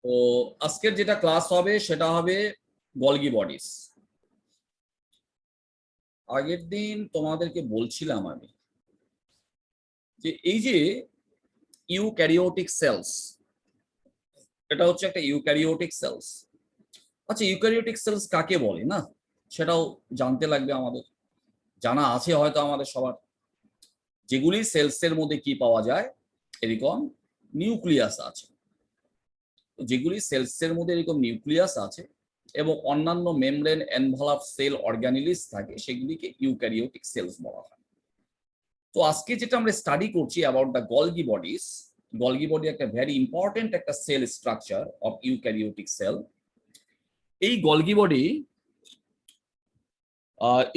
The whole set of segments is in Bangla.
তো আজকের যেটা ক্লাস হবে সেটা হবে গলগি বডিস। আগের দিন তোমাদেরকে বলছিলাম আমি যে এই যে ইউক্যারিওটিক সেলস, এটা হচ্ছে একটা ইউক্যারিওটিক সেলস। আচ্ছা, ইউক্যারিওটিক সেলস কাকে বলে না সেটাও জানতে লাগবে আমাদের। জানা আছে হয়তো আমাদের সবার। যেগুলি সেলসের মধ্যে কি পাওয়া যায়, এরকম নিউক্লিয়াস আছে। যেগুলি সেলসের মধ্যে এরকম নিউক্লিয়াস আছে এবং অন্যান্য মেমব্রেন এনভেলপ সেল অর্গানিলিস থাকে, সেগুলিকে ইউক্যারিওটিক সেলস বলা হয়। তো আজকে যেটা আমরা স্টাডি করছি about the Golgi bodies, Golgi body একটা ভেরি ইম্পর্টেন্ট একটা cell structure of eukaryotic cell. এই Golgi body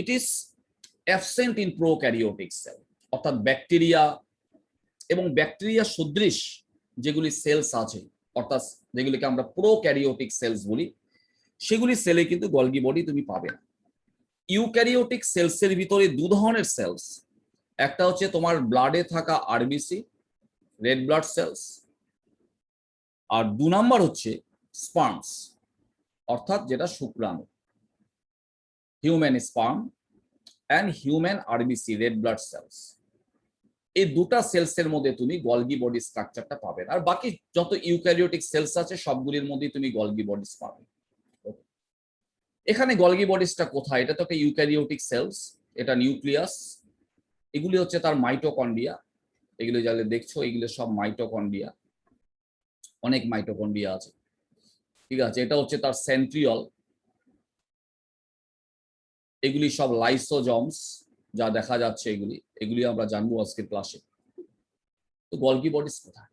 it is absent in prokaryotic cell, অর্থাৎ ব্যাকটেরিয়া এবং ব্যাকটেরিয়া সদৃশ যেগুলি সেলস আছে, অর্থাৎ যেগুলিকে আমরা প্রোক্যারিওটিক সেলস বলি, সেগুলি সেলে কিন্তু গলগি বডি তুমি পাবে না। ইউক্যারিওটিক সেলসের ভিতরে দু ধরনের সেলস, একটা হচ্ছে তোমার ব্লাডে থাকা আরবিসি, রেড ব্লাড সেলস, আর দু নাম্বার হচ্ছে স্পার্মস, অর্থাৎ যেটা শুক্রাণু, human sperm and human RBC red blood cells. এই দুটা সেলসের মধ্যে তুমি গলগি বডি স্ট্রাকচারটা পাবে, আর বাকি যত ইউক্যারিওটিক সেলস আছে সবগুলির মধ্যেই তুমি গলগি বডিস পাবে। এখানে গলগি বডিসটা কোথায়? এটা তো একটা ইউক্যারিওটিক সেলস, এটা নিউক্লিয়াস, এগুলি হচ্ছে তার মাইটোকন্ড্রিয়া। এগুলো যাহলে দেখছো এগুলো সব মাইটোকন্ড্রিয়া, অনেক মাইটোকন্ড্রিয়া আছে, ঠিক আছে। এটা হচ্ছে তার সেন্ট্রিওল, এগুলি সব লাইসোজমস যা দেখা যাচ্ছে, এগুলি এগুলি আমরা জানবো আজকের ক্লাসে। তো গলগি বডিস কোথায়?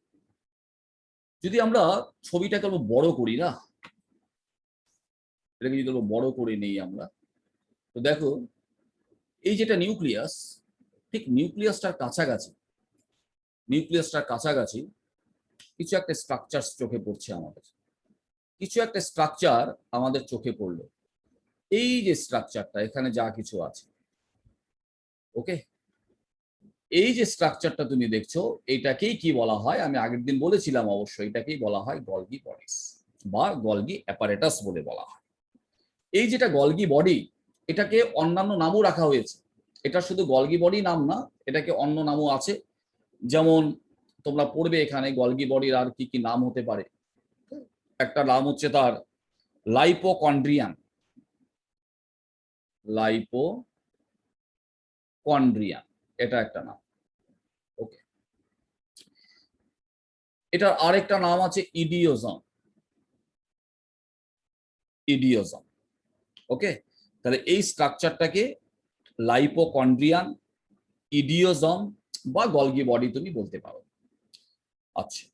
যদি আমরা ছবিটাকে বড় করি না, এটাকে যদি বড় করে নেই আমরা, তো দেখো এই যেটা নিউক্লিয়াস, ঠিক নিউক্লিয়াসটার কাছাকাছি, নিউক্লিয়াসটার কাছাকাছি কিছু একটা স্ট্রাকচার চোখে পড়ছে আমাদের, কিছু একটা স্ট্রাকচার আমাদের চোখে পড়লো। এই যে স্ট্রাকচারটা এখানে যা কিছু আছে, ওকে, এই যে স্ট্রাকচারটা তুমি দেখছো এটাকেই কি বলা হয়? আমি আগের দিন বলেছিলাম অবশ্যই, এটাকেই বলা হয় গলগি বডিস বা গলগি অ্যাপারেটাস বলে বলা হয়। এই যেটা গলগি বডি, এটাকে অন্যান্য নামও রাখা হয়েছে। এটা শুধু গলগি বডি নাম না, এটাকে অন্য নামও আছে। যেমন তোমরা পড়বে এখানে গলগি বডির আর কি কি নাম হতে পারে। একটা নাম হচ্ছে তার লাইপোকন্ড্রিয়ান, লাইপোকন্ড্রিয়ান, এটা একটা নাম, ওকে। এটার আরেকটা নাম আছে ইডিওজম, ইডিওজম, ওকে। তাহলে এই স্ট্রাকচারটাকে লাইপোকন্ড্রিয়ান, ইডিওজম বা গলগি বডি তুমি বলতে পারো। আচ্ছা,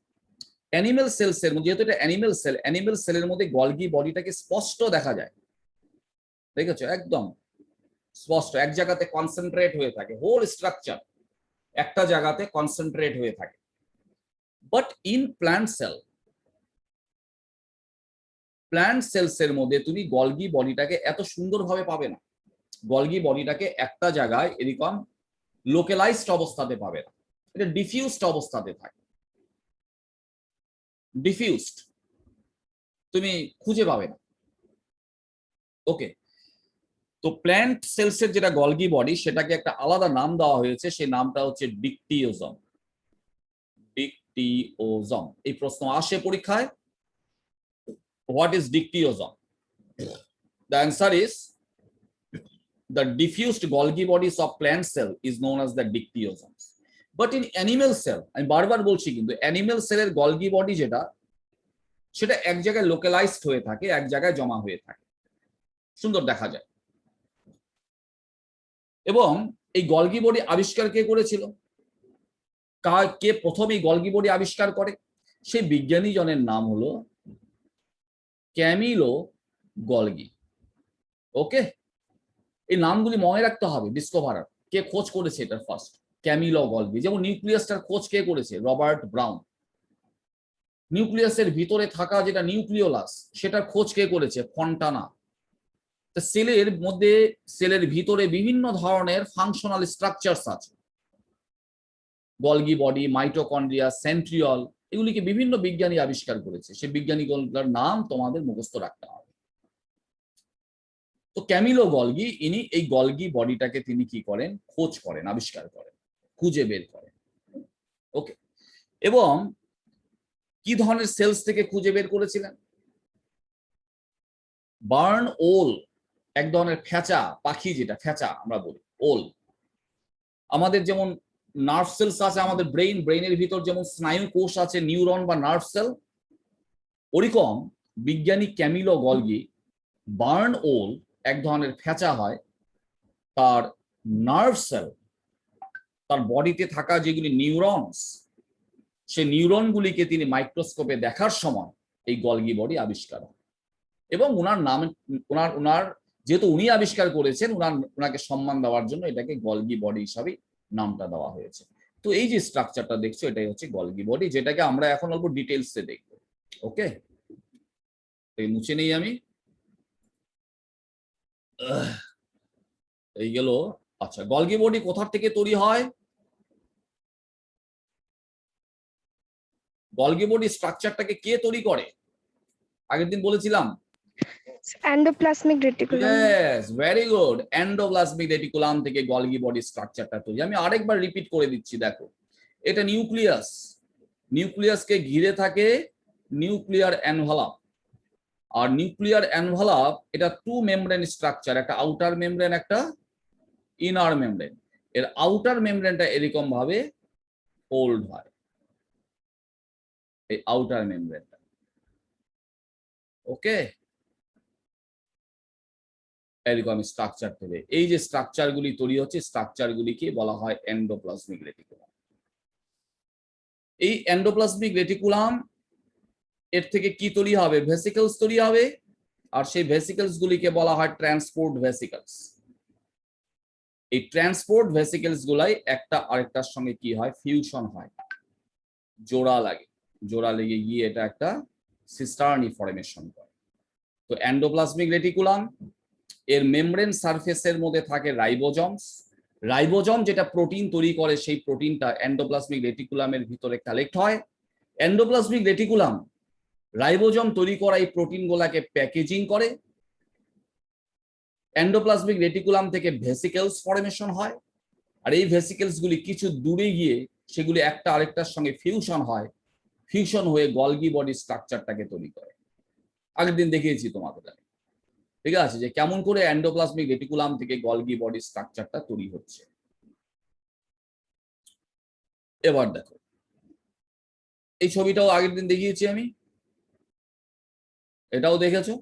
অ্যানিমেল সেলস এর মধ্যে, যেহেতু এটা অ্যানিমেল সেল, অ্যানিমেল সেলের মধ্যে গলগি বডিটাকে স্পষ্ট দেখা যায়, দেখেছো? একদম স্পষ্ট, এক জায়গাতে কনসেন্ট্রেট হয়ে থাকে, হোল স্ট্রাকচার একটা জায়গাতে কনসেন্ট্রেট হয়ে থাকে। But in plant cell, plant cells এর মধ্যে তুমি গলগি বডিটাকে এত সুন্দরভাবে পাবে না। গলগি বডিটাকে একটা জায়গায় এরকম লোকালাইজড অবস্থাতে পাবে না, এটা ডিফিউজড অবস্থাতে থাকে, ডিফিউজড, তুমি খুঁজে পাবে না, ওকে। তো প্ল্যান্ট সেলসের যেটা গলগি বডি, সেটাকে একটা আলাদা নাম দেওয়া হয়েছে, সেই নামটা হচ্ছে ডিকটিওজম, ডিকটিওজম। এই প্রশ্ন আসে পরীক্ষায়, what is dictyosome? The answer is the diffused Golgi bodies of plant cell is known as the dictyosomes. But in animal cell, আমি বারবার বলছি কিন্তু অ্যানিমেল সেলের গলগি বডি যেটা, সেটা এক জায়গায় লোকালাইজড হয়ে থাকে, এক জায়গায় জমা হয়ে থাকে, সুন্দর দেখা যায়। এবং এই গলগি বডি আবিষ্কার কে করেছিল? কে প্রথম এই গলগি বডি আবিষ্কার করে? সেই বিজ্ঞানী জনের নাম হলো ক্যামিলো গলগি, ওকে। এই নামগুলি মনে রাখতে হবে। ডিসকভারার কে খোঁজ করেছে এটা ফার্স্ট, ক্যামিলো গলগি। যেমন নিউক্লিয়াসটার খোঁজ কে করেছে? Robert brown. নিউক্লিয়াসের ভিতরে থাকা যেটা নিউক্লিওলাস, সেটার খোঁজ কে করেছে? ফন্টানা। তো সেলের মধ্যে, সেলের ভিতরে বিভিন্ন ধরনের ফাংশনাল স্ট্রাকচারস আছে, গলগি বডি, মাইটোকন্ড্রিয়া, সেন্ট্রিওল, এগুলিকে বিভিন্ন বিজ্ঞানী আবিষ্কার করেছে, সেই বিজ্ঞানীগুলোর নাম তোমাদের মুখস্থ রাখতে হবে। তো ক্যামিলো গলগি, ইনি এই গলগি বডিটাকে তিনি কি করেন, খোঁজ করেন, আবিষ্কার করেন, খুঁজে বের করেন। ওকে, এবং কি ধরনের সেলস থেকে খুঁজে বের করেছিলেন? বার্ন ওল, এক ধরনের ফ্যাঁচা পাখি, যেটা ফ্যাঁচা আমরা বলি ওল। আমাদের যেমন নার্ভ সেলস আছে, আমাদের ব্রেইনের ভিতর যেমন স্নায়ু কোষ আছে, নিউরন বা নার্ভ সেল, ওরকম বিজ্ঞানী ক্যামিলো গলগি বার্ন ওল, এক ধরনের ফ্যাঁচা হয়, তার নার্ভ সেল, তার বডিতে থাকা যেগুলি নিউরনস, সেই নিউরনগুলিকে তিনি মাইক্রোস্কোপে দেখার সময় এই গলগি বডি আবিষ্কার হয়। এবং ওনার নাম, ওনার যেহেতু উনি আবিষ্কার করেছেন, ওনাকে সম্মান দেওয়ার জন্য এটাকে গলগি বডি হিসাবে নামটা দেওয়া হয়েছে। তো এই যে স্ট্রাকচারটা দেখছো, এটাই হচ্ছে গলগি বডি, যেটাকে আমরা এখন অল্প ডিটেলসে দেখবো। ওকে, এই মুছে নেই আমি, এই গেল। আচ্ছা, গলগি বডি কোথা থেকে তৈরি হয়? গলগি বডি স্ট্রাকচারটাকে কে তৈরি করে? আগের দিন বলেছিলাম, endoplasmic reticulum. Yes, very good, endoplasmic reticulum থেকে গলগি বডি স্ট্রাকচারটা তৈরি। আমি আরেকবার রিপিট করে দিচ্ছি, দেখো, এটা নিউক্লিয়াস, নিউক্লিয়াসকে ঘিরে থাকে নিউক্লিয়ার এনভেলপ, আর নিউক্লিয়ার এনভেলপ এটা টু মেমব্রেন স্ট্রাকচার, একটা আউটার মেমব্রেন, একটা ইনার মেমব্রেন। এর আউটার মেমব্রেনটা এরকম ভাবে ফোল্ড হয়, এই আউটার মেমব্রেনটা। ওকে, এরকম স্ট্রাকচার থেকে এই যে স্ট্রাকচারগুলি তৈরি হচ্ছে, স্ট্রাকচারগুলিকে বলা হয় এন্ডোপ্লাজমিক রেটিকুলাম। এই এন্ডোপ্লাজমিক রেটিকুলাম এর থেকে কি তৈরি হবে? ভেসিকলস তৈরি হবে, আর সেই ভেসিকলস গুলিকে বলা হয় ট্রান্সপোর্ট ভেসিকলস। এই ট্রান্সপোর্ট ভেসিকলস গুলাই একটা আরেকটার সঙ্গে কি হয়, ফিউশন হয়, জোড়া লাগে, জোড়া লেগে গিয়ে এটা একটা সিস্টার্নি ফর্মেশন করে। তো এন্ডোপ্লাজমিক রেটিকুলাম এর মেমব্রেন সারফেসের মধ্যে থাকে রাইবোজমস। রাইবোজম যেটা প্রোটিন তৈরি করে, সেই প্রোটিনটা এন্ডোপ্লাজমিক রেটিকুলামের ভিতরে কালেক্ট হয়। এন্ডোপ্লাজমিক রেটিকুলাম রাইবোজম তৈরি করা এই প্রোটিনগুলোকে প্যাকেজিং করে। এন্ডোপ্লাজমিক রেটিকুলাম থেকে ভেসিকলস ফর্মেশন হয়, আর এই ভেসিকলস গুলি কিছু দূরে গিয়ে সেগুলি একটা আরেকটার সঙ্গে ফিউশন হয়, ফিউশন হয়ে গলগি বডি স্ট্রাকচারটাকে তৈরি করে। আগের দিন দেখিয়েছি তোমাদের, ঠিক আছে, যে কেমন করে এন্ডোপ্লাজমিক রেটিকুলাম থেকে গলগি বডি স্ট্রাকচারটা তৈরি হচ্ছে। এবার দেখো, এই ছবিটাও আগের দিন দেখিয়েছি আমি, এটাও দেখেছো,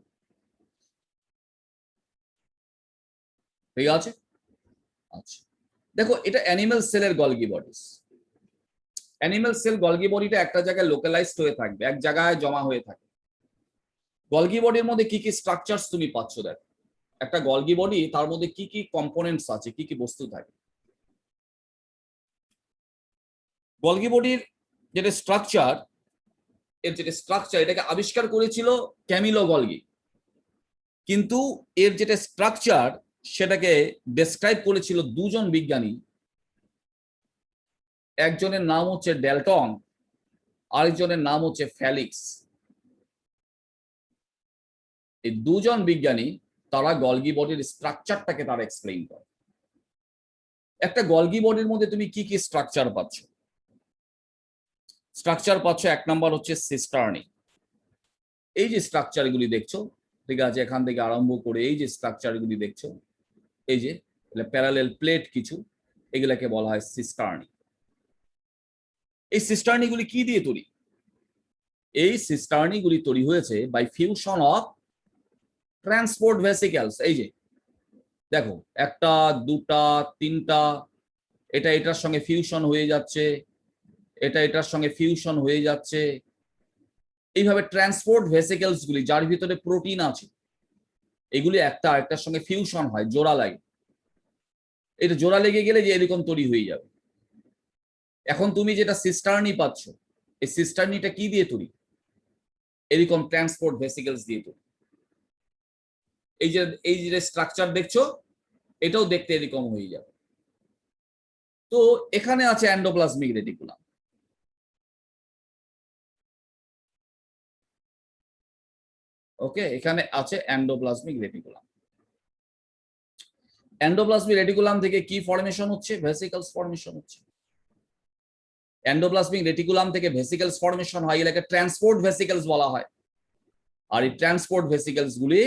ঠিক আছে? আচ্ছা, দেখো, এটা অ্যানিমাল সেলের Golgi bodies. Animal cell Golgi বডিটা একটা জায়গায় লোকালাইজড হয়ে থাকবে, এক জায়গায় জমা হয়ে থাকে। গলগি বডির মধ্যে কি কি স্ট্রাকচারস তুমি পাচ্ছ? দেখো, একটা গলগি বডি, তার মধ্যে কি কি কম্পোনেন্টস আছে, কি কি বস্তু থাকে। গলগি বডির যেটা স্ট্রাকচার, এর যেটা স্ট্রাকচার, এটাকে আবিষ্কার করেছিল ক্যামিলো গলগি, কিন্তু এর যেটা স্ট্রাকচার সেটাকে ডেসক্রাইব করেছিল দুজন বিজ্ঞানী। একজনের নাম হচ্ছে ডেলটন, আরেকজনের নাম হচ্ছে ফেলিক্স। এই দুজন বিজ্ঞানী তারা গলগি বডির স্ট্রাকচারটাকে তারা এক্সপ্লেইন করে। একটা গলগি বডির মধ্যে তুমি কি কি স্ট্রাকচার পাচ্ছ? স্ট্রাকচার পাচ্ছ, এক নাম্বার হচ্ছে সিস্টার্নি। এই যে স্ট্রাকচারগুলি দেখছো, ঠিক আছে, এখান থেকে আরম্ভ করে এই যে স্ট্রাকচারগুলি দেখছো, এই যে প্যারালেল প্লেট কিছু, এগুলাকে বলা হয় সিস্টার্নি। এই সিস্টার্নিগুলি কি দিয়ে তৈরি? এই সিস্টার্নিগুলি তৈরি হয়েছে by fusion of transport vesicles. এই যে দেখো, একটা, দুটা, তিনটা, এটা এটার সঙ্গে ফিউশন হয়ে যাচ্ছে, এটা এটার সঙ্গে ফিউশন হয়ে যাচ্ছে। এইভাবে ট্রান্সপোর্ট ভেসিকলস গুলি, যার ভিতরে প্রোটিন আছে, এগুলি একটা আরেকটার সঙ্গে ফিউশন হয়, জোড়া লাগে। এটা জোড়া লেগে গেলে যে এরকম তৈরি হয়ে যাবে। এখন তুমি যেটা সিস্টার্নি পাচ্ছ, এই সিস্টার্নিটা কি দিয়ে তৈরি? এরকম ট্রান্সপোর্ট ভেসিকলস দিয়ে তৈরি। এই যে স্ট্রাকচার দেখছো, এটাও দেখতে এরকম হয়ে যাবে। তো এখানে আছে এন্ডোপ্লাজমিক রেটিকুলাম। ওকে, এখানে আছে এন্ডোপ্লাজমিক রেটিকুলাম। এন্ডোপ্লাজমিক রেটিকুলাম থেকে কি ফর্মেশন হচ্ছে? ভেসিকলস ফর্মেশন হচ্ছে। এন্ডোপ্লাজমিক রেটিকুলাম থেকে ভেসিকলস ফর্মেশন হয়, এটাকে ট্রান্সপোর্ট ভেসিকলস বলা হয়। আর এই ট্রান্সপোর্ট ভেসিকলস গুলি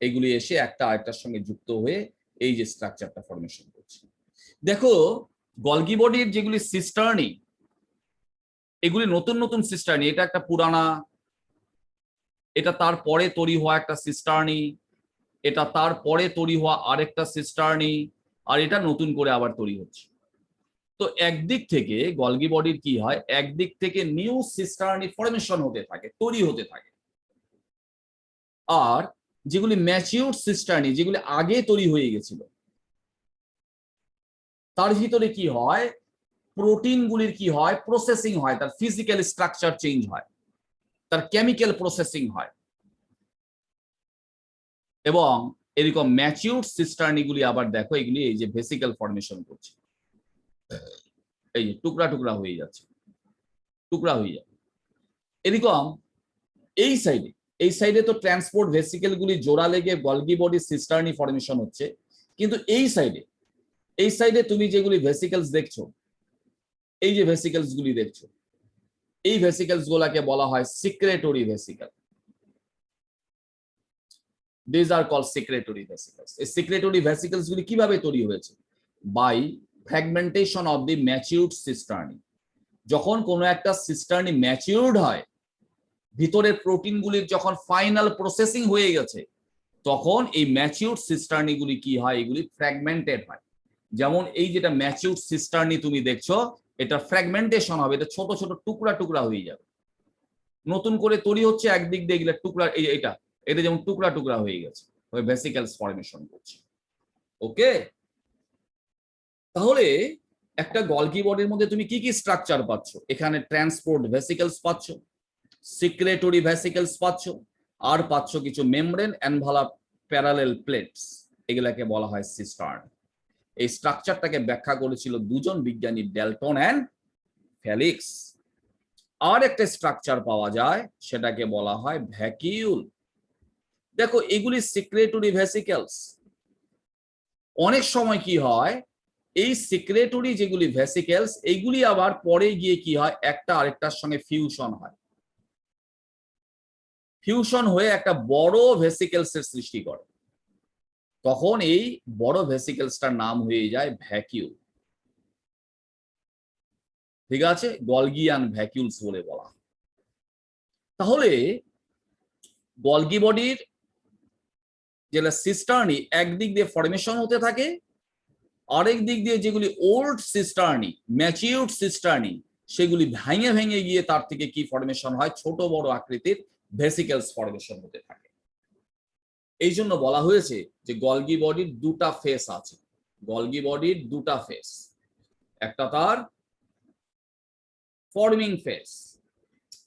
এগুলি এসে একটা আরেকটার সঙ্গে যুক্ত হয়ে এই যে স্ট্রাকচারটা ফর্মেশন করছে। দেখো গলগি বডির যেগুলি সিস্টার্নি, এগুলি নতুন নতুন সিস্টার্নি। এটা একটা পুরানা, এটা তারপরে তৈরি হওয়া একটা সিস্টার্নি, এটা তারপরে তৈরি হওয়া আরেকটা সিস্টার্নি, আর এটা নতুন করে আবার তৈরি হচ্ছে। তো একদিক থেকে গলগি বডির কি হয়, একদিক থেকে নিউ সিস্টার্নি ফর্মেশন হতে থাকে, তৈরি হতে থাকে। আর যেগুলি ম্যাচিউরড সিস্টার্নি, যেগুলি আগে তৈরি হয়ে গেছিল, তার ভিতরে কি হয়, প্রোটিনগুলির কি হয়, প্রসেসিং হয়, তার ফিজিক্যাল স্ট্রাকচার চেঞ্জ হয়, তার কেমিক্যাল প্রসেসিং হয়। এবং এরকম ম্যাচিউরড সিস্টার্নিগুলি আবার দেখো, এগুলি এই যে ভেসিক্যাল ফর্মেশন করছে, এই যে টুকরা টুকরা হয়ে যাচ্ছে, টুকরা হয়ে যাবে এরকম। এই সাইডে তো ট্রান্সপোর্ট ভেসিকেল গুলি জোড়া লেগে গলগি বডি সিস্টার্নি ফর্মেশন হচ্ছে, কিন্তু এই সাইডে তুমি যেগুলি ভেসিকেলস দেখছো, এই যে ভেসিকেলস গুলি দেখছো, এই ভেসিকেলস গুলাকে বলা হয় secretory vesicle. These are called secretory vesicles. এই secretory vesicles গুলি কিভাবে তৈরি হয়েছে? By fragmentation of the matured cisternae. যখন কোনো একটা সিস্টার্নি ম্যাচিউরড হয়, ভিতরের প্রোটিনগুলির যখন ফাইনাল প্রসেসিং হয়ে গেছে, তখন এই ম্যাচিউরড সিস্টার্নি গুলি কি হয়, এগুলি ফ্র্যাগমেন্টেড হয়। যেমন এই যেটা ম্যাচিউরড সিস্টার্নি তুমি দেখছো, এটা ফ্র্যাগমেন্টেশন হবে, এটা ছোট ছোট টুকরা টুকরা হয়ে যাবে, নতুন করে তৈরি হচ্ছে। একদিক দিয়ে এগুলো টুকরা, এটা যেমন টুকরা টুকরা হয়ে গেছে, ওই ভেসিকেলস ফর্মেশন করছে। ওকে, তাহলে একটা গলগি বডির মধ্যে তুমি কি কি স্ট্রাকচার পাচ্ছ? এখানে ট্রান্সপোর্ট ভেসিকেলস পাচ্ছ, সিক্রেটরি ভেসিকেলস পাচ্ছ, আর পাচ্ছ কিছু মেমব্রেন এনভালাপ প্যারালেল প্লেটস, এগুলাকে বলা হয় সিস্টার্ন। এই স্ট্রাকচারটাকে ব্যাখ্যা করেছিল দুজন বিজ্ঞানী, ডেলটন অ্যান্ড ফেলিক্স। আর একটা স্ট্রাকচার পাওয়া যায়, সেটাকে বলা হয় ভ্যাকিউল। দেখো এগুলি সিক্রেটরি ভেসিকেলস। অনেক সময় কি হয়, এই সিক্রেটরি যেগুলি ভেসিকেলস, এইগুলি আবার পরে গিয়ে কি হয়, একটা আরেকটার সঙ্গে ফিউশন হয়, ফিউশন হয়ে একটা বড় ভেসিকেলস এর সৃষ্টি করে। তখন এই বড় ভেসিকেলসটার নাম হয়ে যায় ভ্যাকিউল। ঠিক আছে, গলগিয়ান ভ্যাকিউলস বলে বলা। তাহলে গলগি বডির যেটা সিস্টার্নি, একদিক দিয়ে ফর্মেশন হতে থাকে, আরেক দিক দিয়ে যেগুলি ওল্ড সিস্টার্নি, ম্যাচিউরড সিস্টার্নি, সেগুলি ভেঙে ভেঙে গিয়ে তার থেকে কি ফর্মেশন হয়, ছোট বড় আকৃতির ভেসিকেলস ফর্মেশন হতে থাকে। এই জন্য বলা হয়েছে যে গলগি বডির দুটা ফেস আছে। গলগি বডির দুটা ফেস, একটা তার ফর্মিং ফেস,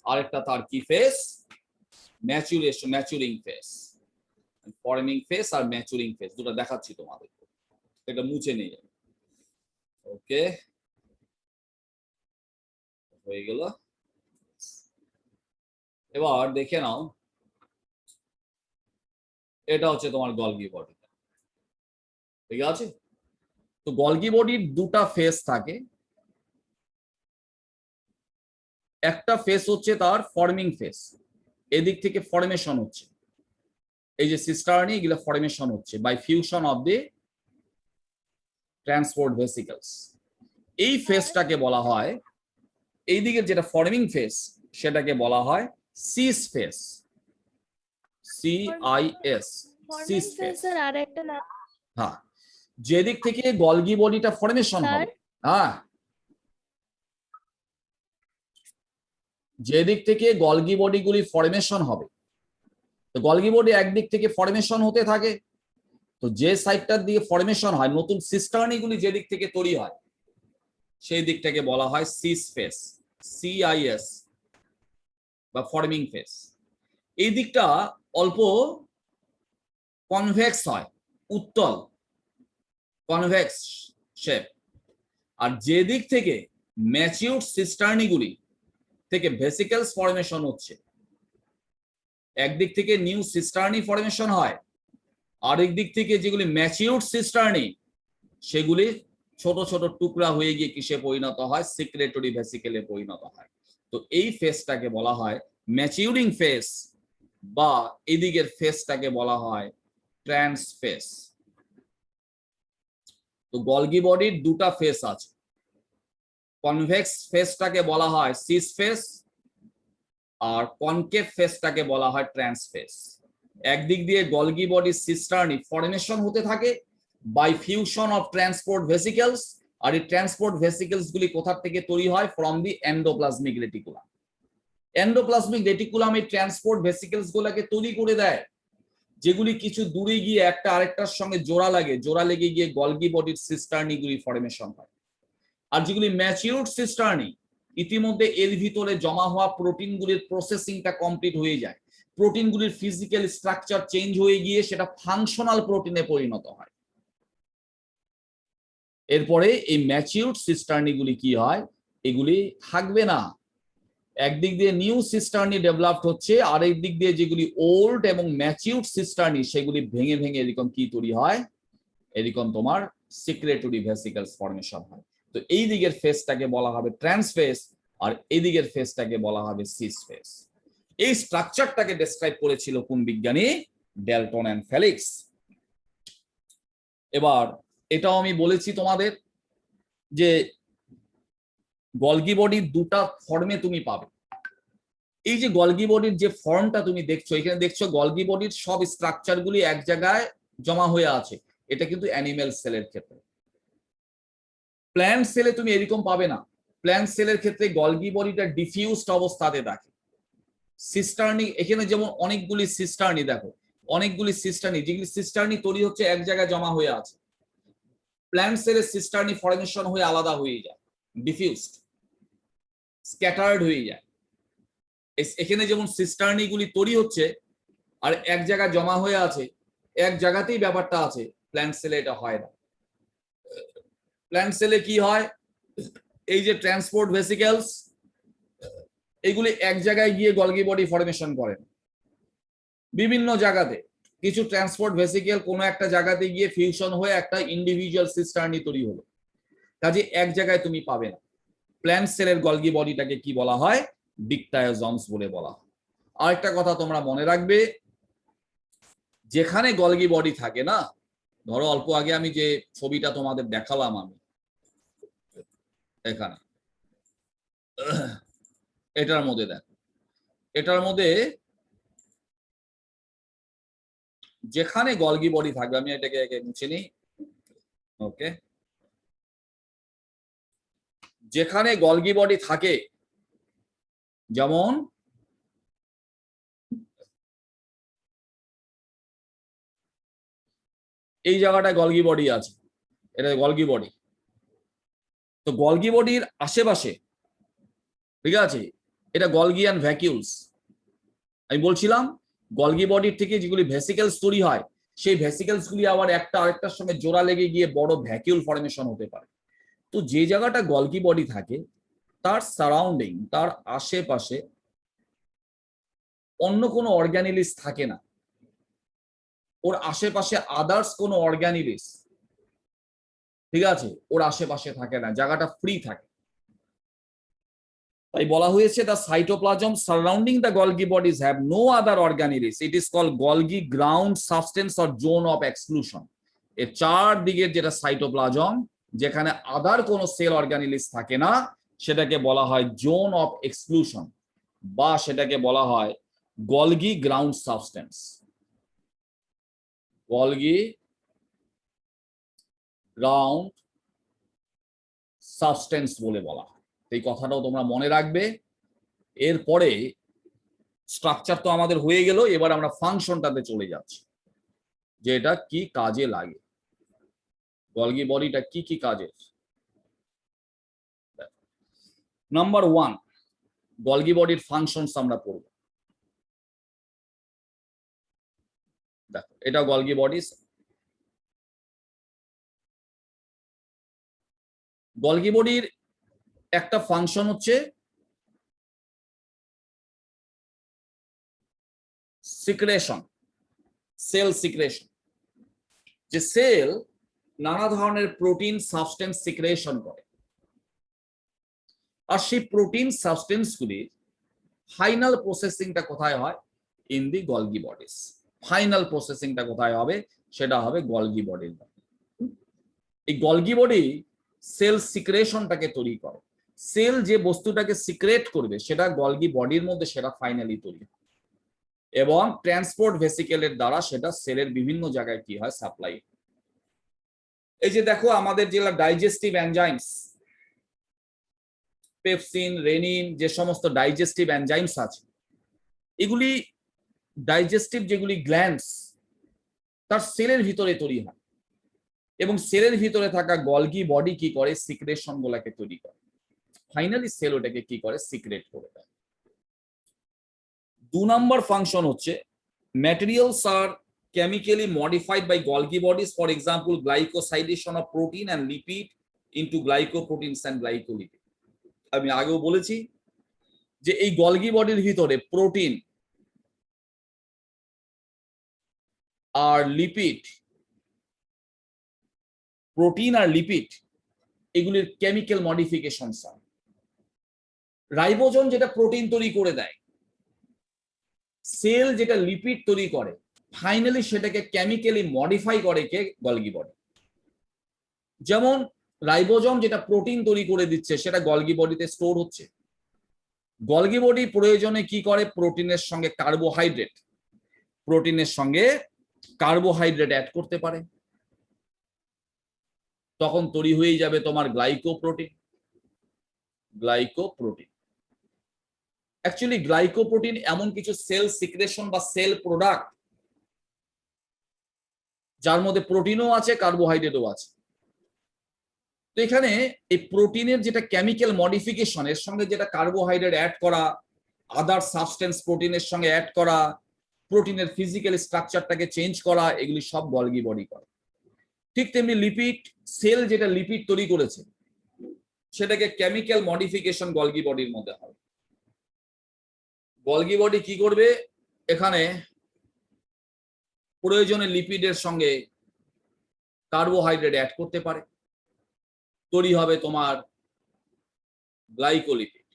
আরেকটা তার কি face, maturing face. Forming face আর ম্যাচুরিং ফেস দুটো দেখাচ্ছি তোমাদের, এটা মুছে নিয়ে যাবে। ওকে, হয়ে গেল। এবার দেখে নাও, এটা হচ্ছে তোমার গলগি বডি। ঠিক আছে, তো গলগি বডির দুটা ফেস থাকে। একটা ফেস হচ্ছে তার ফর্মিং ফেস, এদিক থেকে ফর্মেশন হচ্ছে, এই যে সিস্টার্নি, এগুলো ফর্মেশন হচ্ছে by fusion of the transport vesicles. এই ফেসটাকে বলা হয়, এই দিকের যেটা ফর্মিং ফেস, সেটাকে বলা হয় cis face, CIS, cis face. আর একটা নাম, হ্যাঁ, যেদিক থেকে গলগি বডিটা ফর্মেশন হবে, হ্যাঁ, যেদিক থেকে গলগি বডিগুলি ফর্মেশন হবে, তো গলগি বডি একদিক থেকে ফর্মেশন হতে থাকে, তো যে সাইডটার দিকে ফর্মেশন হয়, নতুন সিস্টার্নিগুলি যেদিক থেকে তৈরি হয়, সেই দিকটাকে বলা হয় সিস ফেস, CIS বা ফর্মিং ফেস। এই দিকটা অল্প কনভেক্স হয়, উত্তল, কনভেক্স শেপ। আর যে দিক থেকে ম্যাচিউরড সিস্টার্নিগুলি থেকে ভেসিকেলস ফর্মেশন হচ্ছে, একদিক থেকে নিউ সিস্টার্নি ফর্মেশন হয়, আরেক দিক থেকে যেগুলি ম্যাচিউরড সিস্টার্নি সেগুলি ছোট ছোট টুকরা হয়ে গিয়ে কিসে পরিণত হয়, সিক্রেটরি ভেসিকেলে পরিণত হয়। তো এই ফেজটাকে বলা হয় ম্যাচিউরিং ফেজ, বা এদিকের ফেজটাকে বলা হয় ট্রান্স ফেজ। তো গলগি বডির দুটা ফেজ আছে, কনভেক্স ফেজটাকে বলা হয় সিস ফেজ, আর কনকেভ ফেজটাকে বলা হয় ট্রান্স ফেজ। একদিক দিয়ে গলগি বডির সিস্টার্নি ফর্মেশন হতে থাকে by fusion of transport vesicles, আর এই ট্রান্সপোর্ট ভেসিকেলস গুলি কোথা থেকে তৈরি হয়, from the endoplasmic reticulum. Endoplasmic reticulum এই ট্রান্সপোর্ট ভেসিকেলস গুলোকে তৈরি করে দেয়, যেগুলি কিছু দূরে গিয়ে একটা আরেকটার সঙ্গে জোড়া লাগে, জোড়া লেগে গিয়ে গলগি বডির সিস্টার্নি গুলি ফর্মেশন হয়। আর যেগুলি ম্যাচিউরড সিস্টার্নি, ইতিমধ্যে এর ভিতরে জমা হওয়া প্রোটিনগুলির প্রসেসিংটা কমপ্লিট হয়ে যায়, প্রোটিনগুলির ফিজিক্যাল স্ট্রাকচার চেঞ্জ হয়ে গিয়ে সেটা ফাংশনাল প্রোটিনে পরিণত হয়। এরপরে এই ম্যাচিউরড সিস্টার্নিগুলি কি হয়, এগুলি থাকবে না, একদিক দিয়ে নিউ সিস্টার্নি ডেভেলপড হচ্ছে, আরেক দিক দিয়ে যেগুলি ওল্ড এবং ম্যাচিউরড সিস্টার্নি সেগুলি ভেঙে ভেঙে এরকম কি তৈরি হয়, এরকম তোমার সিক্রেটরি ভেসিকেলস ফর্মেশন হয়। তো এই দিকের ফেজটাকে বলা হবে ট্রান্স ফেজ, আর এই দিকের ফেজটাকে বলা হবে সিস ফেজ। এই স্ট্রাকচারটাকে ডেসক্রাইব করেছিল কোন বিজ্ঞানী, ডেলটন এন্ড ফেলিক্স। এবার এটাও আমি বলেছি তোমাদের যে গলগি বডির দুটা ফর্মে তুমি পাবে। এই যে গলগি বডির যে ফর্মটা তুমি দেখছো, এখানে দেখছো গলগি বডির সব স্ট্রাকচারগুলি এক জায়গায় জমা হয়ে আছে, এটা কিন্তু অ্যানিমেল সেলের ক্ষেত্রে। প্ল্যান্ট সেলে তুমি এরকম পাবে না, প্ল্যান্ট সেলের ক্ষেত্রে গলগি বডিটা ডিফিউজড অবস্থাতে থাকে। সিস্টার্নি, এখানে যেমন অনেকগুলি সিস্টার্নি, দেখো অনেকগুলি সিস্টার্নি, যেগুলি সিস্টার্নি তৈরি হচ্ছে এক জায়গায় জমা হয়ে আছে, প্ল্যান্ট সেলের সিস্টার্নি ফর্মেশন হয়ে আলাদা হয়ে যায়, ডিফিউজড, স্ক্যাটার্ড হয়ে যায়। এখানে যেমন সিস্টার্নি গুলি তৈরি হচ্ছে আর এক জায়গায় জমা হয়ে আছে, এক জায়গাতেই ব্যাপারটা আছে, প্ল্যান্ট সেলে এটা হয় না। প্ল্যান্ট সেলে কি হয়, এই যে ট্রান্সপোর্ট ভেসিকেলস এগুলি এক জায়গায় গিয়ে গলগি বডি ফর্মেশন করেন, বিভিন্ন জায়গাতে কিছু ট্রান্সপোর্ট ভেসিকেল কোনো একটা জায়গাতে গিয়ে ফিউশন হয়ে একটা ইন্ডিভিজুয়াল সিস্টার্নি তৈরি হলো, কাজে এক জায়গায় তুমি পাবে না। প্ল্যান্ট সেলের গলগি বডিটাকে কি বলা হয়, ডিকটায়োজমস বলে বলা হয়। আরেকটা কথা তোমরা মনে রাখবে, যেখানে গলগি বডি থাকে না, ধরো অল্প আগে আমি যে ছবিটা তোমাদের দেখালাম, আমি এখানে এটার মধ্যে দেখো, এটার মধ্যে যেখানে গলগি বডি থাকবে, আমি এটাকে মুছে নিই, ওকে, যেখানে গলগি বডি থাকে, যেমন এই জায়গাটায় গলগি বডি আছে, এটা গলগি বডি। তো গলগি বডির আশেপাশে, ঠিক আছে, এটা গলগিয়ান ভ্যাকিউলস। আমি বলছিলাম গলগি বডির থেকে যেগুলি ভেসিকেলস তৈরি হয়, সেই ভেসিকেলস গুলি আবার একটা আরেকটার সঙ্গে জোড়া লেগে গিয়ে বড় ভ্যাকিউল ফর্মেশন হতে পারে। তো যে জায়গাটা গলগি বডি থাকে তার সারাউন্ডিং, তার আশেপাশে অন্য কোনো অর্গানিলিস থাকে না, ওর আশেপাশে আদার্স কোনো অর্গানিলিস, ঠিক আছে, ওর আশেপাশে থাকে না, জায়গাটা ফ্রি থাকে। তাই বলা হয়েছে the cytoplasm surrounding the Golgi bodies have no other organelles, it is called Golgi ground substance or zone of exclusion. এর চারদিকের যেটা সাইটোপ্লাজম, যেখানে আদার কোনো সেল অর্গানিলিস থাকে না, সেটাকে বলা হয় জোন অফ এক্সক্লুশন, বা সেটাকে বলা হয় Golgi ground substance, Golgi ground substance বলে বলা হয়। এই কথাটাও তোমরা মনে রাখবে। এরপরে স্ট্রাকচার তো আমাদের হয়ে গেল, এবার আমরা ফাংশনটাতে চলে যাচ্ছি, যে এটা কি কাজে লাগে, গলগি বডিটা কি কি কাজে। নাম্বার 1, গলগি বডির ফাংশনস আমরা পড়ব। দেখো এটা গলগি বডিস। গলগি বডির একটা ফাংশন হচ্ছে সিক্রেশন, সেল সিক্রেশন, যে সেল নানা ধরনের প্রোটিন সাবস্টেন্স সিক্রেশন করে, আর সেই প্রোটিন সাবস্টেন্সগুলির ফাইনাল প্রসেসিংটা কোথায় হয়? In the Golgi bodies. Final প্রসেসিংটা কোথায় হবে? সেটা হবে গলগি বডির মধ্যে। এই গলগি বডি সেল সিক্রেশনটাকে তৈরি করে। সেল যে বস্তুটাকে সিক্রেট করবে সেটা গলগি বডির মধ্যে সেটা ফাইনালি তৈরি হয়, এবং ট্রান্সপোর্ট ভেসিকেলের দ্বারা সেটা সেলের বিভিন্ন জায়গায় কি হয়? সাপ্লাই। এই যে দেখো আমাদের যেগুলো ডাইজেস্টিভ এনজাইমস, পেপসিন, রেনিন, যে সমস্ত ডাইজেস্টিভ এনজাইমস আছে, এগুলি ডাইজেস্টিভ যেগুলি গ্ল্যান্ডস তার সেলের ভিতরে তৈরি হয়, এবং সেলের ভিতরে থাকা গলগি বডি কি করে? সিক্রেশন গুলাকে তৈরি করে। ফাইনালি সেল ওটাকে কি করে? সিক্রেট করে দেয়। 2 নম্বর ফাংশন হচ্ছে ম্যাটেরিয়ালস আর chemically modified by Golgi bodies, for example glycosylation of protein and lipid into glycoproteins and glycolipid. আমি আগেও বলেছি যে এই গলগি বডির ভিতরে প্রোটিন আর লিপিড, এগুলির কেমিক্যাল মডিফিকেশনস হয়। রাইবোজোম যেটা প্রোটিন তৈরি করে দেয়, সেল যেটা লিপিড তৈরি করে, ফাইনালি সেটাকে কেমিক্যালি মডিফাই করে কে? Golgi body. যেমন রাইবোজোম যেটা প্রোটিন তৈরি করে দিচ্ছে সেটা গলগি বডিতে স্টোর হচ্ছে। গলগি বডি প্রয়োজনে কি করে? প্রোটিনের সঙ্গে কার্বোহাইড্রেট অ্যাড করতে পারে, তখন তৈরি হয়ে যাবে তোমার গ্লাইকোপ্রোটিন। অ্যাকচুয়ালি গ্লাইকোপ্রোটিন এমন কিছু সেল সিক্রেশন বা সেল প্রোডাক্ট যার মধ্যে প্রোটিনও আছে, কার্বোহাইড্রেটও আছে। তো এখানে এই প্রোটিনের যেটা কেমিক্যাল মডিফিকেশন, এর সঙ্গে যেটা কার্বোহাইড্রেট অ্যাড করা, আদার সাবস্টেন্স প্রোটিনের সঙ্গে অ্যাড করা, প্রোটিনের ফিজিক্যাল স্ট্রাকচারটাকে চেঞ্জ করা, এগুলি সব গলগি বডি করে। ঠিক তেমনি লিপিড, সেল যেটা লিপিড তৈরি করেছে সেটাকে কেমিক্যাল মডিফিকেশন গলগি বডির মধ্যে হয়। গলগি বডি কি করবে? এখানে প্রয়োজনে লিপিডের সঙ্গে কার্বোহাইড্রেট অ্যাড করতে পারে, তৈরি হবে তোমার গ্লাইকোলিপিড।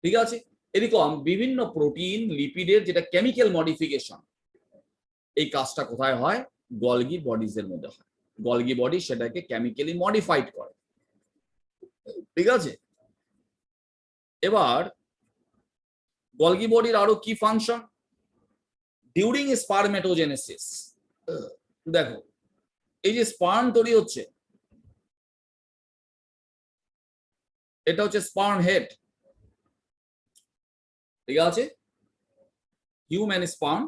ঠিক আছে, এরকম বিভিন্ন প্রোটিন লিপিডের যেটা কেমিক্যাল মডিফিকেশন, এই কাজটা কোথায় হয়? গলগি বডিজ এর মধ্যে হয়। গলগি বডি সেটাকে কেমিক্যালি মডিফাইড করে। ঠিক আছে, এবার গলগি বডির আরো কি ফাংশন? ডিউরিং স্পারমেটোজেনেসিস, দেখো এই যে স্পার্ম তৈরি হচ্ছে, এটা হচ্ছে স্পার্ম হেড। ঠিক আছে, হিউম্যান স্পার্ম।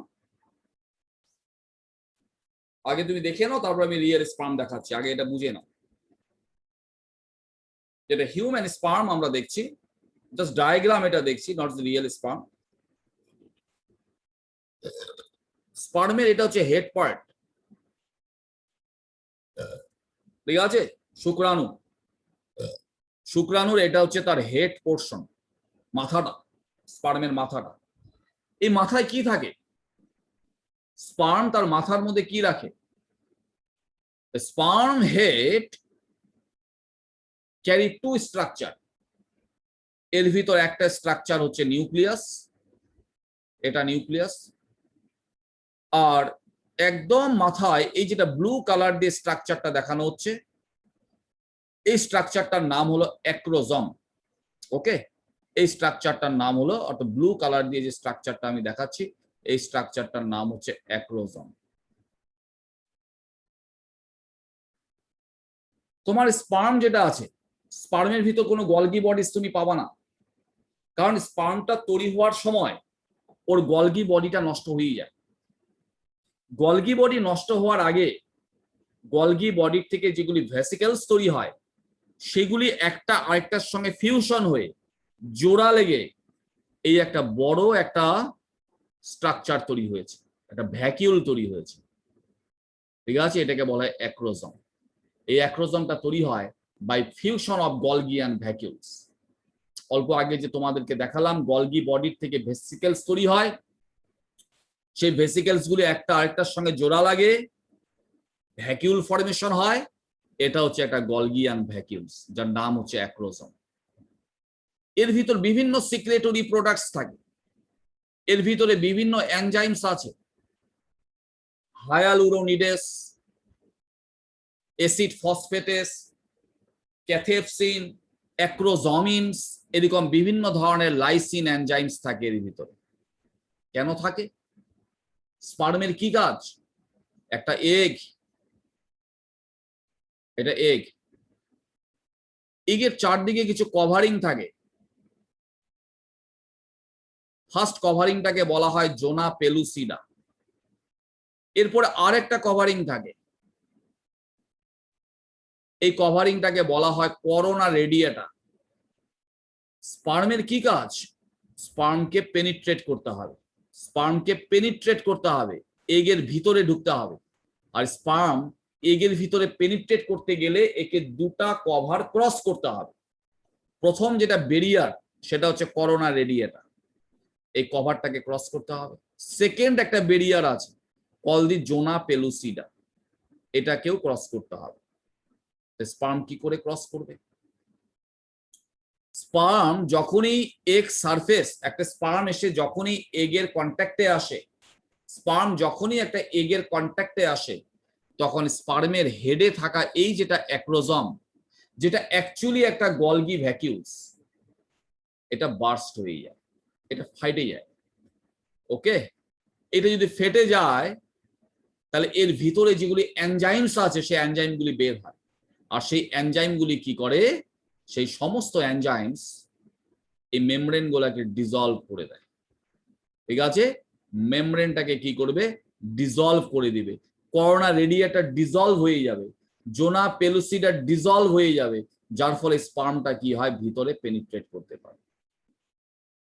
আগে তুমি দেখে নাও, তারপর আমি রিয়েল স্পার্ম দেখাচ্ছি। আগে এটা বুঝে নাও। যেটা হিউম্যান স্পার্ম আমরা দেখছি, জাস্ট ডায়াগ্রাম এটা দেখছি, নট দ্য রিয়েল স্পার্ম। স্পার্মের এটা হচ্ছে হেড পার্ট। ঠিক আছে, শুক্রাণুর এটা হচ্ছে তার হেড পোর্শন, মাথাটা, স্পার্মের মাথাটা। এই মাথায় কি থাকে? স্পার্ম তার মাথার মধ্যে কি রাখে? Sperm head carry two structure. এর ভিতর একটা স্ট্রাকচার হচ্ছে নিউক্লিয়াস, এটা নিউক্লিয়াস। আর একদম মাথায় এই যেটা ব্লু কালার দিয়ে স্ট্রাকচারটা দেখানো হচ্ছে, এই স্ট্রাকচারটার নাম হলো অ্যাক্রোজম। ওকে, এই স্ট্রাকচারটার নাম হলো, অর্থাৎ ব্লু কালার দিয়ে যে স্ট্রাকচারটা আমি দেখাচ্ছি, এই স্ট্রাকচারটার নাম হচ্ছে অ্যাক্রোজম। তোমার স্পার্ম যেটা আছে, স্পার্মের ভিতর কোনো গলগি বডিস তুমি পাবা না, কারণ স্পার্মটা তৈরি হওয়ার সময় ওর গলগি বডিটা নষ্ট হয়ে যায়। গলগি বডি নষ্ট হওয়ার আগে গলগি বডির থেকে যেগুলি ভেসিকেলস তৈরি হয়, সেগুলি একটা আরেকটার সঙ্গে ফিউশন হয়ে জোড়া লেগে এই একটা বড় একটা স্ট্রাকচার তৈরি হয়েছে, একটা ভ্যাকিউল তৈরি হয়েছে। ঠিক আছে, এটাকে বলা হয় অ্যাক্রোজম। এই অ্যাক্রোজমটা তৈরি হয় by fusion of Golgi and vacuoles. অল্প আগে যে তোমাদেরকে দেখালাম গলগি বডির থেকে ভেসিকেলস তৈরি হয়, সেই ভেসিকেলস গুলি একটা আরেকটার সঙ্গে জোড়া লাগে, ভ্যাকিউল ফর্মেশন হয়। এটা হচ্ছে একটা গলগিয়ান ভ্যাকিউলস, যার নাম হচ্ছে অ্যাক্রোজম। এর ভিতর বিভিন্ন সিক্রেটরি প্রোডাক্টস থাকে, এর ভিতরে বিভিন্ন এনজাইমস আছে, হায়ালুরোনিডেস, অ্যাসিড ফসফেটেস, ক্যাথেপসিন, অ্যাক্রোজমিনস, এরকম বিভিন্ন ধরনের লাইসিন এনজাইমস থাকে এর ভিতরে। কেন থাকে? স্পার্মের কি কাজ? একটা এগ, এটা এগ, এগের চারদিকে কিছু কভারিং থাকে। ফার্স্ট কভারিংটাকে বলা হয় জোনা পেলুসিডা, এরপরে আরেকটা কভারিং থাকে, এই কভারিংটাকে বলা হয় করোনা রেডিয়েটা। স্পার্মের কি কাজ? স্পার্মকে পেনিট্রেট করতে হবে, স্পার্মকে পেনিট্রেট করতে হবে, এগের ভিতরে ঢুকতে হবে। আর স্পার্ম এগের ভিতরে পেনিট্রেট করতে গেলে একে দুটা কভার ক্রস করতে হবে। প্রথম যেটা বেরিয়ার সেটা হচ্ছে করোনা রেডিয়েটা, এই কভারটাকে ক্রস করতে হবে। সেকেন্ড একটা বেরিয়ার আছে কল দি জোনা পেলুসিডা, এটাকেও ক্রস করতে হবে। স্পার্ম কি করে ক্রস করবে? স্পার্ম যখনই এগ সারফেস, একটা স্পার্ম এসে যখনই এগের কন্ট্যাক্টে আসে, স্পার্ম যখনই একটা এগের কন্ট্যাক্টে আসে, তখন স্পার্মের হেডে থাকা এই যেটা অ্যাক্রোজম, যেটা অ্যাকচুয়ালি একটা গলগি ভ্যাকিউলস, এটা বার্স্ট হয়ে যায়, এটা ফাইটে যায়। ওকে, এটা যদি ফেটে যায় তাহলে এর ভিতরে যেগুলি এনজাইমস আছে সেই এনজাইমগুলি বের হয়। আর সেই এনজাইমগুলি কি করে? সেই সমস্ত এনজাইমস এই মেমব্রেন গুলাকে ডিজলভ করে দেয়। ঠিক আছে, মেমব্রেনটাকে কি করবে? ডিজলভ করে দিবে। করোনা রেডিয়েটার ডিজলভ হয়ে যাবে, জোনা পেলুসিডা ডিজলভ হয়ে যাবে, যার ফলে স্পার্মটা কি হয়? ভিতরে পেনিট্রেট করতে পারে।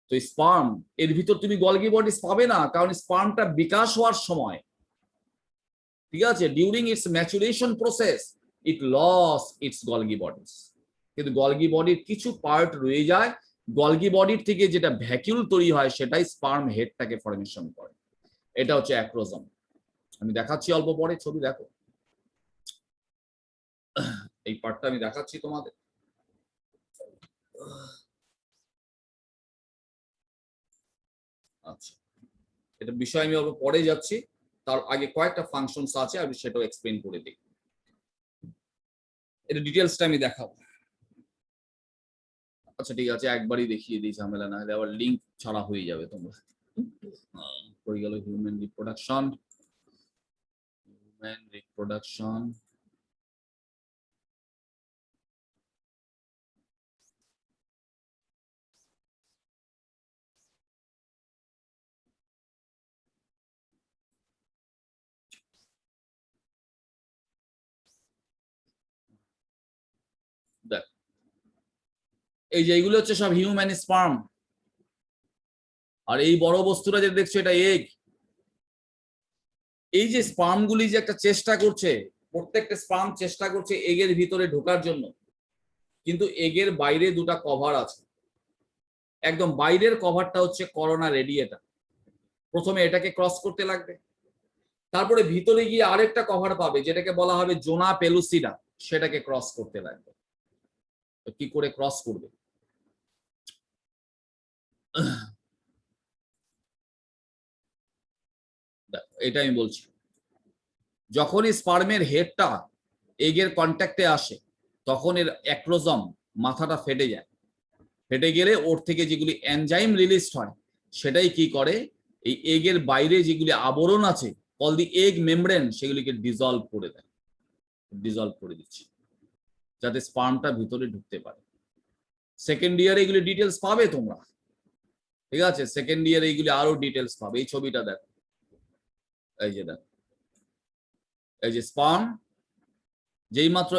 তো স্পার্ম এর ভিতর তুমি গলগি বডিস পাবে না, কারণ স্পার্মটা বিকাশ হওয়ার সময়, ঠিক আছে, during its maturation process it loses its Golgi bodies. কিন্তু গলগি বডির কিছু পার্ট রয়ে যায়, গলগি বডির থেকে যেটা ভ্যাকিউল তৈরি হয় সেটাই স্পার্ম হেডটাকে ফর্মেশন করে। এটা হচ্ছে অ্যাক্রোজম। আমি দেখাচ্ছি অল্প পরে, ছবি দেখো, এই পার্টটা আমি দেখাচ্ছি তোমাদের। আচ্ছা, এটা বিষয় আমি অল্প পরে যাচ্ছি, তার আগে কয়েকটা ফাংশনস আছে আমি সেটাও এক্সপ্লেন করে দিই। এটা ডিটেলসটা আমি দেখাবো। আচ্ছা ঠিক আছে, একবারই দেখিয়ে দিই, ঝামেলা না হলে আবার লিংক ছাড়া হয়ে যাবে তোমরা। হয়ে গেল হিউম্যান রিপ্রোডাকশন, হিউম্যান রিপ্রোডাকশন। দেখ, এই যে এইগুলো হচ্ছে সব হিউম্যান স্পার্ম, আর এই বড় বস্তুটা যে দেখছো এটা এগ। এই যে স্পার্ম গুলি যে একটা চেষ্টা করছে, প্রত্যেকটা স্পার্ম চেষ্টা করছে এগের ভিতরে ঢোকার জন্য, কিন্তু এগের বাইরে দুটা কভার আছে। একদম বাইরের কভারটা হচ্ছে করোনা রেডিয়েটা, প্রথমে এটাকে ক্রস করতে লাগবে, তারপরে ভিতরে গিয়ে আরেকটা কভার পাবে যেটাকে বলা হবে জোনা পেলুসিডা, সেটাকে ক্রস করতে লাগবে। তো কি করে ক্রস করবে? এটা আমি বলছি, যখনই স্পার্মের হেডটা এগের কন্ট্যাক্টে আসে তখন এর অ্যাক্রোজম মাথাটা ফেটে যায়, ফেটে গেলে ওর থেকে যেগুলি এনজাইম রিলিজ হয় সেটাই কি করে? এই এগের বাইরে যেগুলি আবরণ আছে কল দি এগ মেমব্রেন, সেগুলিকে ডিজলভ করে দেয়, ডিজলভ করে দিচ্ছে যাতে স্পার্মটা ভিতরে ঢুকতে পারে। সেকেন্ড ইয়ারে এগুলি ডিটেলস পাবে তোমরা, ঠিক আছে, সেকেন্ড ইয়ারে এইগুলি আরো ডিটেলস পাবে। এই ছবিটা দেখো, এই যে দেখো, এই যে স্পার্ম যেই মাত্র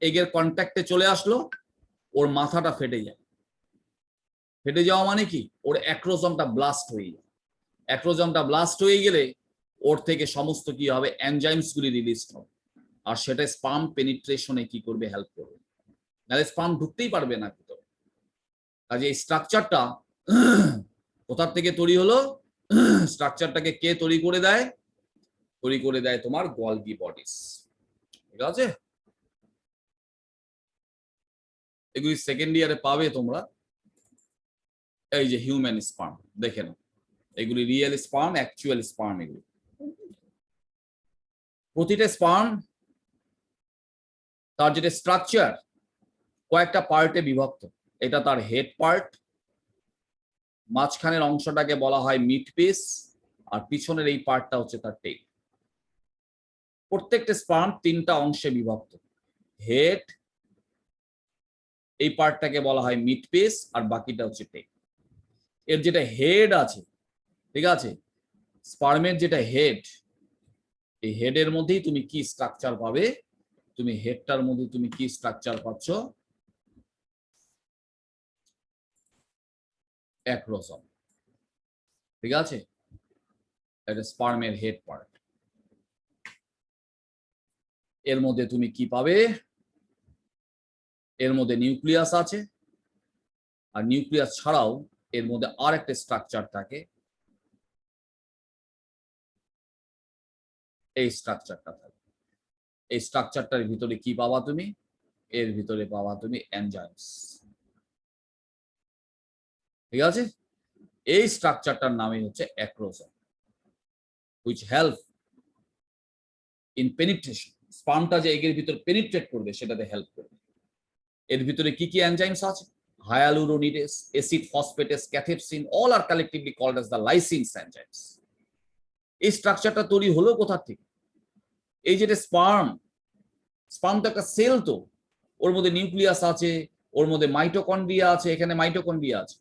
এগের কন্ট্যাক্টে চলে আসলো ওর মাথাটা ফেটে যায়। ফেটে যাওয়া মানে কি? ওর অ্যাক্রোজমটা ব্লাস্ট হয়ে যায়। অ্যাক্রোজমটা ব্লাস্ট হয়ে গেলে ওর থেকে সমস্ত কি হবে? এনজাইমস গুলি রিলিজ হবে, আর সেটা স্পার্ম পেনিট্রেশনে কি করবে? হেল্প করবে, নাহলে স্পার্ম ঢুকতেই পারবে না ভিতরে। কাজে এই স্ট্রাকচারটা কোথা থেকে তৈরি হলো? স্ট্রাকচারটাকে কে তৈরি করে দেয়? তৈরি করে দেয় তোমার গলগি বডিস। ঠিক আছে, এগুলি সেকেন্ড ইয়ারে পাবে তোমরা। এই যে হিউম্যান স্পার্ম দেখে নাও, এগুলি রিয়েল স্পার্ম, অ্যাকচুয়াল স্পার্ম। এগুলি প্রতিটা স্পার্ম তার যেটা স্ট্রাকচার কয়েকটা পার্টে বিভক্ত। এটা তার হেড পার্ট, মাঝখানের অংশটাকে বলা হয় মিড পিস, আর পিছনের এই পার্টটা হচ্ছে তার টেল। প্রত্যেকটা স্পার্ম তিনটা অংশে বিভক্ত। হেড, এই পার্টটাকে বলা হয় মিড পিস, আর বাকিটা হচ্ছে টেল। এর যেটা হেড আছে, ঠিক আছে, স্পার্মের যেটা হেড, এই হেডের মধ্যেই তুমি কি স্ট্রাকচার পাবে? তুমি হেডটার মধ্যে তুমি কি স্ট্রাকচার পাচ্ছ? অ্যাক্রোসোম। ঠিক আছে, এটা স্পার্মের হেড পার্ট। এর মধ্যে তুমি কি পাবে? এর মধ্যে নিউক্লিয়াস আছে, আর নিউক্লিয়াস ছাড়াও এর মধ্যে আর একটা স্ট্রাকচার থাকে, এই স্ট্রাকচারটা থাকে। এই স্ট্রাকচারটার ভিতরে কি পাবা তুমি? এর ভিতরে পাবা তুমি এনজাইমস। ঠিক আছে, এই স্ট্রাকচারটার নামই হচ্ছে অ্যাক্রোসোম, which help in penetration. স্পার্মটা যে এগের ভিতর পেনিট্রেট করবে সেটাতে হেল্প করবে। এর ভিতরে কি কি এনজাইমস আছে? Hyaluronidase, acid phosphatase, cathepsin, all are collectively called as the lysins enzymes. এই স্ট্রাকচারটা তৈরি হলো কোথা থেকে? এই যেটা স্পার্ম, স্পার্ম তো একটা সেল, তো ওর মধ্যে নিউক্লিয়াস আছে, ওর মধ্যে মাইটোকন্ড্রিয়া আছে, এখানে মাইটোকন্ড্রিয়া আছে,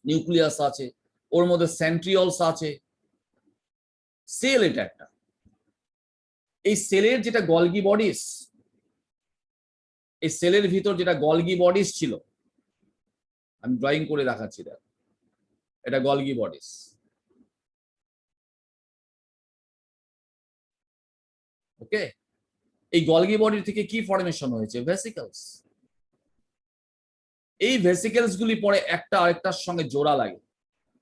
নিউক্লিয়াস আছে, ওর মধ্যে সেন্ট্রিওলস আছে, সেল এটা একটা। এই সেলের যেটা গলগি বডিস, এই সেলের ভিতর যেটা গলগি বডিস ছিল, আমি ড্রয়িং করে দেখাচ্ছি, দেখ এটা গলগি বডিস। ওকে, এই গলগি বডি থেকে কি ফর্মেশন হয়েছে? ভেসিকলস। এই ভেসিকলস গুলি পরে একটা আরেকটার সঙ্গে জোড়া লাগে,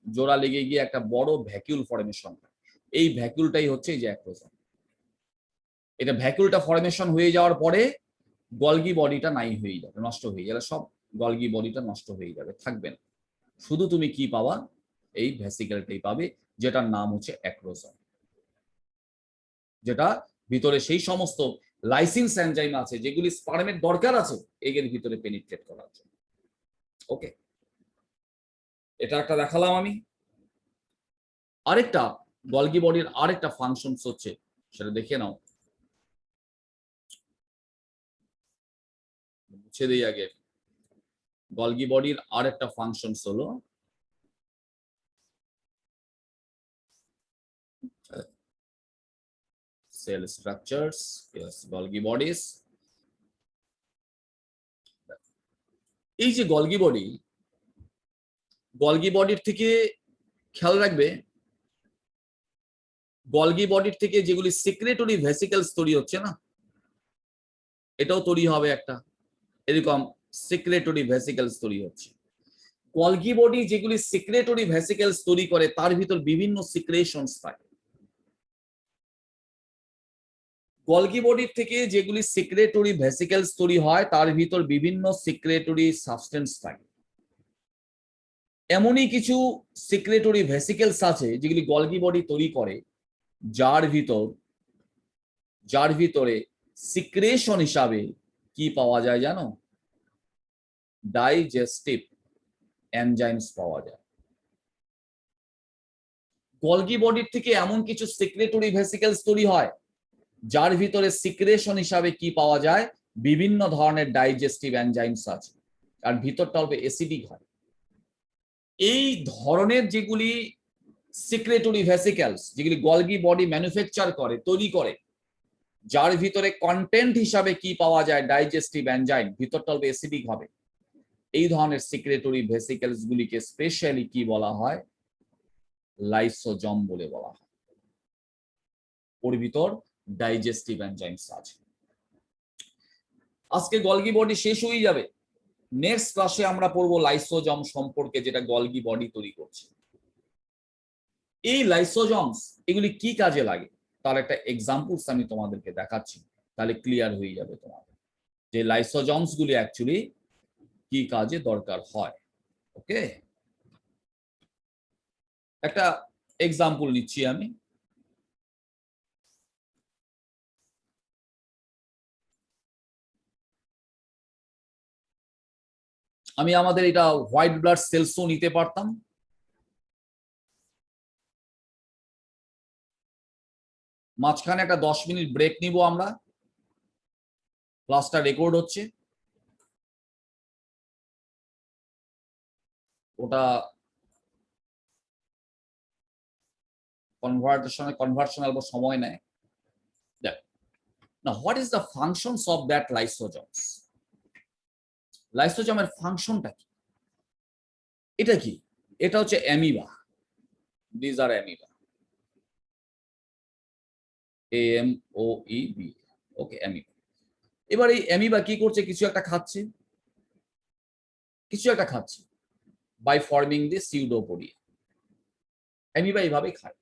জোড়া লেগে গিয়ে একটা বড় ভ্যাকুল ফর্মেশন। এই ভ্যাকুলটাই হচ্ছে এই যে অ্যাক্রোসোম। এটা ভ্যাকুলটা ফর্মেশন হয়ে যাওয়ার পরে গলগি বডিটা নাই হয়ে যাবে, নষ্ট হয়ে যাবে, সব গলগি বডিটা নষ্ট হয়ে যাবে, থাকবে না। শুধু তুমি কি পাবা? এই ভেসিকলটাই পাবে, যেটার নাম হচ্ছে অ্যাক্রোসোম, যেটা ভিতরে সেই সমস্ত লাইসিনস এনজাইম আছে যেগুলি স্পার্মের দরকার আছে এগের ভিতরে পেনিট্রেট করার জন্য। ওকে, এটা একটা দেখালাম আমি। আরেকটা গলগি বডির আরেকটা ফাংশনস হচ্ছে, সেটা দেখে নাও, মুছে দিই আগে। গলগি বডির আরেকটা ফাংশনস হলো cell structures, yes, Golgi bodies. এই যে গলগি বডি, গলগি বডির থেকে খেয়াল রাখবে, গলগি বডির থেকে যেগুলি সিক্রেটরি ভেসিকলস তৈরি হচ্ছে না, এটাও তৈরি হবে একটা এরকম সিক্রেটরি ভেসিকলস তৈরি হচ্ছে। গলগি বডি যেগুলি সিক্রেটরি ভেসিকলস তৈরি করে তার ভিতর বিভিন্ন সিক্রেশনস থাকে। গলগি বডির থেকে যেগুলি সিক্রেটরি ভেসিকলস তৈরি হয় তার ভিতর বিভিন্ন সিক্রেটরি সাবস্টেন্স থাকে। এমনই কিছু সিক্রেটরি ভেসিকলস আছে যেগুলি গলগি বডি তৈরি করে, যার ভিতরে সিক্রেশন হিসাবে কি পাওয়া যায় জানো? ডাইজেস্টিভ এনজাইমস পাওয়া যায়। গলগি বডির থেকে এমন কিছু সিক্রেটরি ভেসিকলস তৈরি হয় যার ভিতরে সিক্রেশন হিসাবে কি পাওয়া যায়? বিভিন্ন ধরনের ডাইজেস্টিভ এনজাইমস আছে, আর ভিতরটা হবে অ্যাসিডিক হয়। এই ধরনের যেগুলি সিক্রেটরি ভেসিকলস, যেগুলি গলগি বডি ম্যানুফ্যাকচার করে, তৈরি করে, যার ভিতরে কন্টেন্ট হিসাবে কি পাওয়া যায়? ডাইজেস্টিভ এনজাইম, ভিতরটা হবে অ্যাসিডিক হবে। এই ধরনের সিক্রেটরি ভেসিকলস গুলিকে স্পেশালি কি বলা হয়? লাইসোজোম বলে বলা হয়। ওর ভিতর ডাইজেস্টিভ এনজাইমস আছে। আজকে গলগি বডি শেষ হয়ে যাবে, নেক্সট ক্লাসে আমরা পড়বো লাইসোজম সম্পর্কে, যেটা গলগি বডি তৈরি করছে। এই লাইসোজমস এগুলি কি কাজে লাগে তার একটা এক্সাম্পলস আমি তোমাদেরকে দেখাচ্ছি, তাহলে ক্লিয়ার হয়ে যাবে তোমাদের যে লাইসোজমস গুলি অ্যাকচুয়ালি কি কাজে দরকার হয়। ওকে, একটা এক্সাম্পল নিচ্ছি আমি। আমি আমাদের এটা হোয়াইট ব্লাড সেলসও নিতে পারতাম। মাঝখানে একটা 10 মিনিট ব্রেক নিব আমরা, ক্লাসটা রেকর্ড হচ্ছে, ওটা কনভার্সনাল বা সময় নেয়। দেখ না, what is the functions of that lysosomes. লাইসোজমের ফাংশনটা কি? এটা কি? এটা হচ্ছে অ্যামিবা। দিস আর অ্যামিবা, AMOEB। Okay, amoeba. এবার এই অ্যামিবা কি করছে? কিছু একটা খাচ্ছে, কিছু একটা খাচ্ছে by forming the pseudopodia. Amoeba এইভাবে খায়।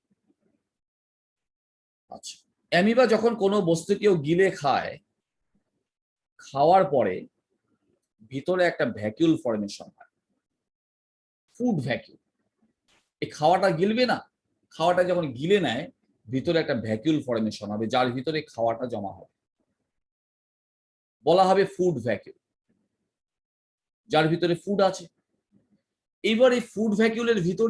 আচ্ছা, অ্যামিবা যখন কোনো বস্তুকেও গিলে খায়, খাওয়ার পরে ভিতরে একটা ভ্যাকিউল ফর্মেশন হয়, ফুড ভ্যাকিউল। এই খাওয়াটা গিলবে না, খাওয়াটা যখন গিলে নেয় ভিতরে একটা ভ্যাকিউল ফর্মেশন হবে, যার ভিতরে খাওয়াটা জমা হবে, বলা হবে ফুড ভ্যাকিউল, যার ভিতরে ফুড আছে। এইবার এই ফুড ভ্যাকিউলের ভিতর